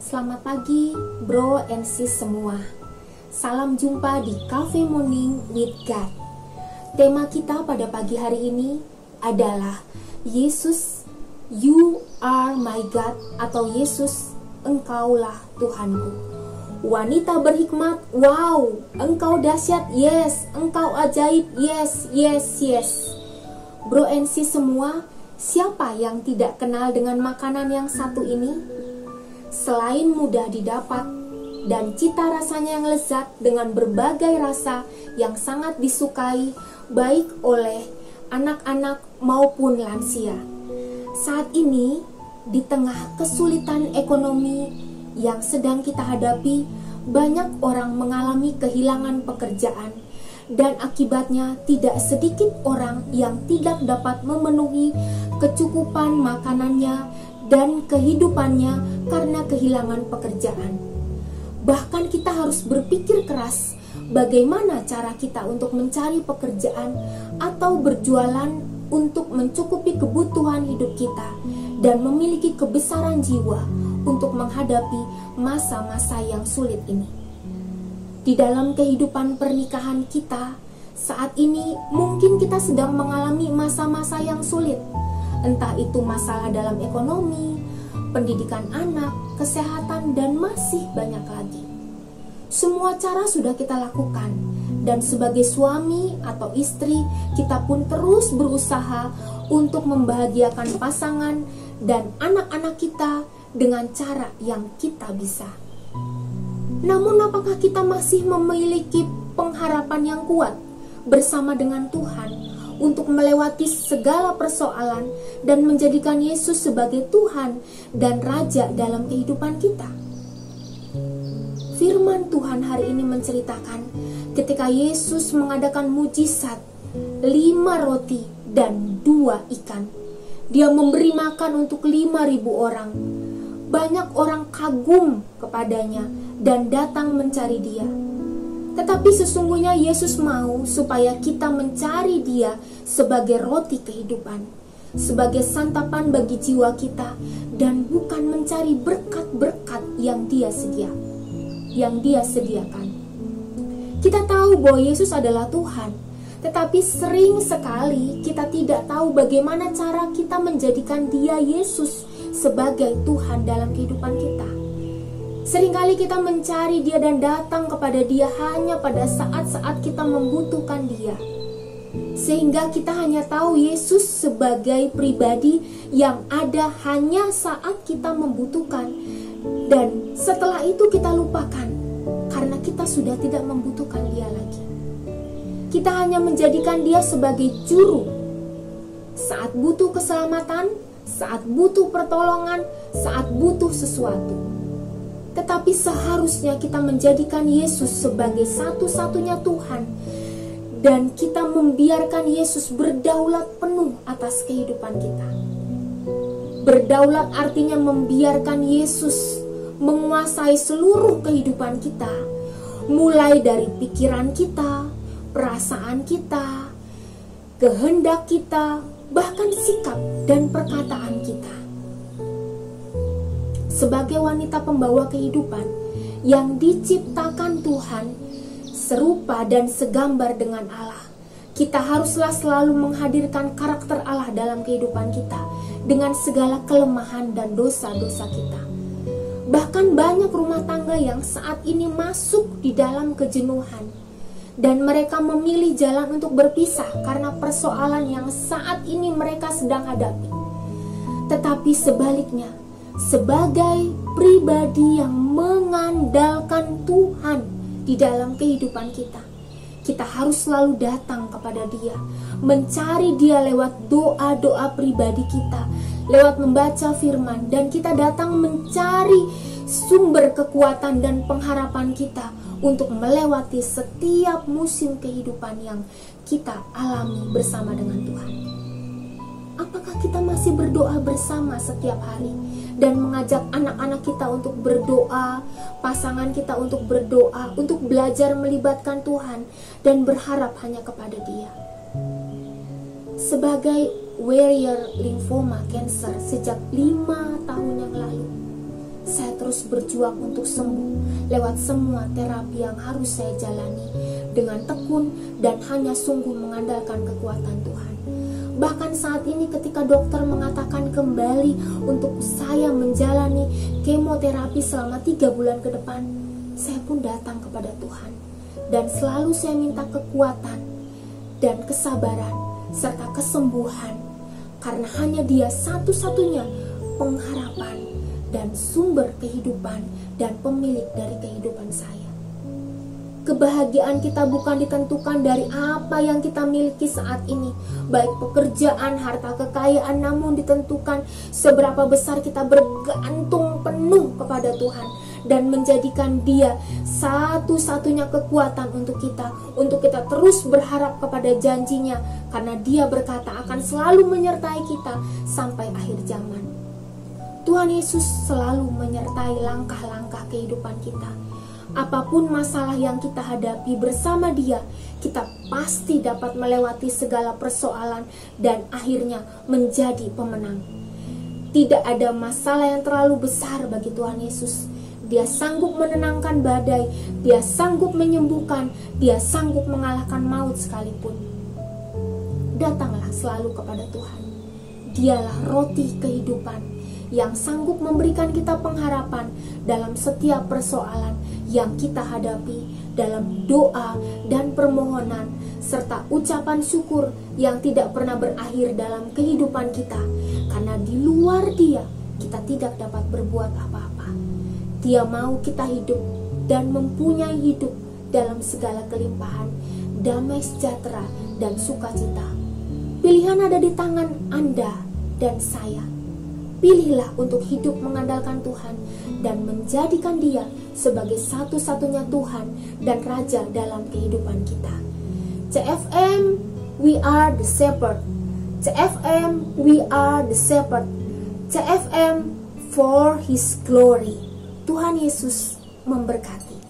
Selamat pagi, bro and sis semua. Salam jumpa di Cafe Morning with God. Tema kita pada pagi hari ini adalah Yesus, You are my God, atau Yesus, Engkaulah Tuhanku. Wanita berhikmat, wow, engkau dahsyat, yes, engkau ajaib, yes, yes, yes. Bro and sis semua, siapa yang tidak kenal dengan makanan yang satu ini? Selain mudah didapat dan cita rasanya yang lezat dengan berbagai rasa yang sangat disukai baik oleh anak-anak maupun lansia. Saat ini di tengah kesulitan ekonomi yang sedang kita hadapi, banyak orang mengalami kehilangan pekerjaan dan akibatnya tidak sedikit orang yang tidak dapat memenuhi kecukupan makanannya dan kehidupannya karena kehilangan pekerjaan. Bahkan kita harus berpikir keras bagaimana cara kita untuk mencari pekerjaan atau berjualan untuk mencukupi kebutuhan hidup kita dan memiliki kebesaran jiwa untuk menghadapi masa-masa yang sulit ini. Di dalam kehidupan pernikahan kita saat ini mungkin kita sedang mengalami masa-masa yang sulit. Entah itu masalah dalam ekonomi, pendidikan anak, kesehatan, dan masih banyak lagi. Semua cara sudah kita lakukan, dan sebagai suami atau istri, kita pun terus berusaha untuk membahagiakan pasangan dan anak-anak kita dengan cara yang kita bisa. Namun apakah kita masih memiliki pengharapan yang kuat bersama dengan Tuhan untuk melewati segala persoalan dan menjadikan Yesus sebagai Tuhan dan Raja dalam kehidupan kita? Firman Tuhan hari ini menceritakan ketika Yesus mengadakan mujizat 5 roti dan 2 ikan. Dia memberi makan untuk 5.000 orang. Banyak orang kagum kepadanya dan datang mencari dia. Tetapi sesungguhnya Yesus mau supaya kita mencari dia sebagai roti kehidupan, sebagai santapan bagi jiwa kita, dan bukan mencari berkat-berkat yang dia sediakan. Kita tahu bahwa Yesus adalah Tuhan, tetapi sering sekali kita tidak tahu bagaimana cara kita menjadikan dia Yesus sebagai Tuhan dalam kehidupan kita. Seringkali kita mencari dia dan datang kepada dia hanya pada saat-saat kita membutuhkan dia. Sehingga kita hanya tahu Yesus sebagai pribadi yang ada hanya saat kita membutuhkan. Dan setelah itu kita lupakan karena kita sudah tidak membutuhkan dia lagi. Kita hanya menjadikan dia sebagai juru. Saat butuh keselamatan, saat butuh pertolongan, saat butuh sesuatu. Tetapi seharusnya kita menjadikan Yesus sebagai satu-satunya Tuhan, dan kita membiarkan Yesus berdaulat penuh atas kehidupan kita. Berdaulat artinya membiarkan Yesus menguasai seluruh kehidupan kita, mulai dari pikiran kita, perasaan kita, kehendak kita, bahkan sikap dan perkataan kita. Sebagai wanita pembawa kehidupan yang diciptakan Tuhan serupa dan segambar dengan Allah, kita haruslah selalu menghadirkan karakter Allah dalam kehidupan kita dengan segala kelemahan dan dosa-dosa kita. Bahkan banyak rumah tangga yang saat ini masuk di dalam kejenuhan dan mereka memilih jalan untuk berpisah karena persoalan yang saat ini mereka sedang hadapi. Tetapi sebaliknya, sebagai pribadi yang mengandalkan Tuhan di dalam kehidupan kita, kita harus selalu datang kepada dia, mencari dia lewat doa-doa pribadi kita, lewat membaca firman, dan kita datang mencari sumber kekuatan dan pengharapan kita untuk melewati setiap musim kehidupan yang kita alami bersama dengan Tuhan. Apakah kita masih berdoa bersama setiap hari dan mengajak anak-anak kita untuk berdoa, pasangan kita untuk berdoa, untuk belajar melibatkan Tuhan dan berharap hanya kepada Dia? Sebagai warrior lymphoma cancer sejak 5 tahun yang lalu, saya terus berjuang untuk sembuh lewat semua terapi yang harus saya jalani dengan tekun dan hanya sungguh mengandalkan kekuatan Tuhan. Bahkan saat ini ketika dokter mengatakan kembali untuk saya menjalani kemoterapi selama 3 bulan ke depan, saya pun datang kepada Tuhan dan selalu saya minta kekuatan dan kesabaran serta kesembuhan, karena hanya Dia satu-satunya pengharapan dan sumber kehidupan dan pemilik dari kehidupan saya. Kebahagiaan kita bukan ditentukan dari apa yang kita miliki saat ini, baik pekerjaan, harta, kekayaan, namun ditentukan seberapa besar kita bergantung penuh kepada Tuhan dan menjadikan Dia satu-satunya kekuatan untuk kita terus berharap kepada janjinya, karena Dia berkata akan selalu menyertai kita sampai akhir zaman. Tuhan Yesus selalu menyertai langkah-langkah kehidupan kita. Apapun masalah yang kita hadapi bersama Dia, kita pasti dapat melewati segala persoalan dan akhirnya menjadi pemenang. Tidak ada masalah yang terlalu besar bagi Tuhan Yesus. Dia sanggup menenangkan badai, Dia sanggup menyembuhkan, Dia sanggup mengalahkan maut sekalipun. Datanglah selalu kepada Tuhan. Dialah roti kehidupan yang sanggup memberikan kita pengharapan dalam setiap persoalan yang kita hadapi, dalam doa dan permohonan serta ucapan syukur yang tidak pernah berakhir dalam kehidupan kita, karena di luar Dia kita tidak dapat berbuat apa-apa. Dia mau kita hidup dan mempunyai hidup dalam segala kelimpahan, damai sejahtera dan sukacita. Pilihan ada di tangan Anda dan saya. Pilihlah untuk hidup mengandalkan Tuhan dan menjadikan Dia sebagai satu-satunya Tuhan dan Raja dalam kehidupan kita. CFM, we are the shepherd. CFM, we are the shepherd. CFM, for His glory. Tuhan Yesus memberkati.